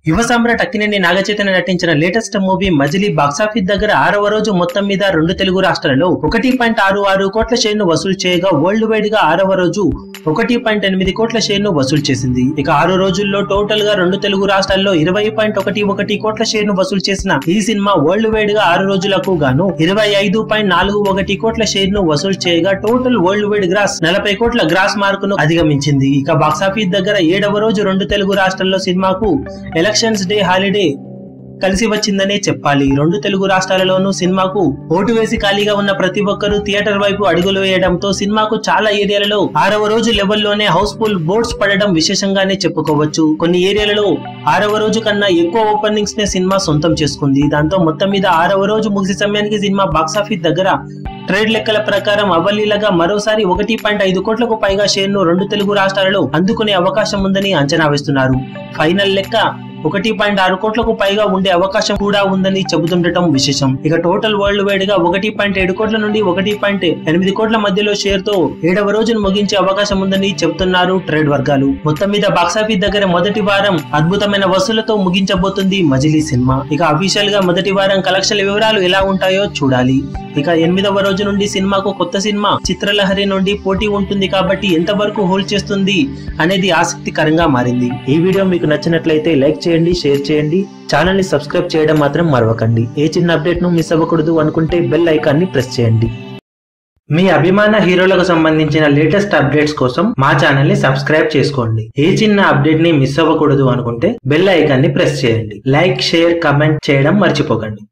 యువ సామ్రాట్ అక్కినేని నాగచైతన్య నటించిన latest movie మజిలీ box office దగ్గర 6వ రోజు మొత్తం మీద 2 తెలుగు రాష్ట్రాలలో 1.66 కోట్ల షేర్ను వసూలు చేయగా వరల్డ్ వైడ్ గా 6వ రోజు 1.8 కోట్ల షేర్ను వసూలు చేసింది. ఇక 6 రోజుల్లో టోటల్ గా 2 తెలుగు రాష్ట్రాల్లో 20.11 కోట్ల షేర్ను వసూలు చేసిన ఈ సినిమా వరల్డ్ వైడ్ గా 6 రోజులకు గాను 25.41 కోట్ల షేర్ను వసూలు చేయగా టోటల్ వరల్డ్ వైడ్ గ్రాస్ 40 కోట్ల గ్రాస్ మార్కును అధిగమించింది. ఇక బాక్సాఫీస్ దగ్గర 7వ రోజు 2 తెలుగు రాష్ట్రాల్లో సినిమాకు ఎలక్షన్స్ డే హాలిడే కలిసి వచ్చిందనే చెప్పాలి. 2 తెలుగు రాష్ట్రాలలోనూ సినిమాకు ఓటు వేసి ఖాళీగా ఉన్న ప్రతి ఒక్కరూ థియేటర్ వైపు అడుగులు వేయడంతో సినిమాకు చాలా ఏరియాలలో 6వ రోజు లెవెల్లోనే హౌస్ఫుల్ బోర్డ్స్ పడడం విశేషంగానే చెప్పుకోవచ్చు. కొన్ని ఏరియాలలో 6వ రోజు కన్నా ఎక్కువ ఓపెనింగ్స్ నే సినిమా సొంతం చేసుకుంది. దాంతో మొత్తం మీద 6వ రోజు ముగిసే సమయానికి సినిమా బాక్సాఫీస్ దగ్గర ట్రేడ్ లెక్కల ప్రకారం అవలీలగా మరోసారి 1.5 కోట్లకు పైగా షేర్ను 2 తెలుగు రాష్ట్రాలలో అందుకునే అవకాశం ఉందని అంచనా వేస్తున్నారు. ఫైనల్ లెక్క 1.6 కోట్లకు పైగా ఉండే అవకాశం కూడా ఉందని చెబుతుండటం విశేషం. ఇక టోటల్ వరల్డ్ వైడ్ గా 1.7 కోట్ల నుండి 1.8 కోట్ల మధ్యలో షేర్ తో 7వ రోజును ముగించే అవకాశం ఉందని చెబుతున్నారు ట్రేడ్ వర్గాలు. మొత్తం మీద బాక్సాఫీస్ దగ్గర మొదటి వారం అద్భుతమైన వసూళ్లతో ముగించబోతుంది మజిలీ సినిమా. ఇక అఫీషియల్ గా మొదటి వారం కలెక్షన్ల వివరాలు ఎలా ఉంటాయో చూడాలి. ఇక 8వ రోజు నుండి సినిమాకు కొత్త సినిమా చిత్రలహరి నుండి పోటీ ఉంటుంది కాబట్టి ఎంతవరకు హోల్డ్ చేస్తుంది అనేది ఆసక్తికరంగా మారింది. ఈ వీడియో మీకు నచ్చినట్లయితే లైక్ చేయండి, షేర్ చేయండి, ఛానల్ ని సబ్స్క్రైబ్ చేయడం మాత్రం మరవకండి. ఏ చిన్న అప్డేట్ ను మిస్ అవ్వకూడదు అనుకుంటే బెల్ ఐకాన్ ని ప్రెస్ చేయండి. మీ అభిమాన హీరోలకు సంబంధించిన లేటెస్ట్ అప్డేట్స్ కోసం మా ఛానల్ ని సబ్స్క్రైబ్ చేసుకోండి. ఏ చిన్న అప్డేట్ ని మిస్ అవ్వకూడదు అనుకుంటే బెల్ ఐకాన్ ని ప్రెస్ చేయండి. లైక్, షేర్, కమెంట్ చేయడం మర్చిపోకండి.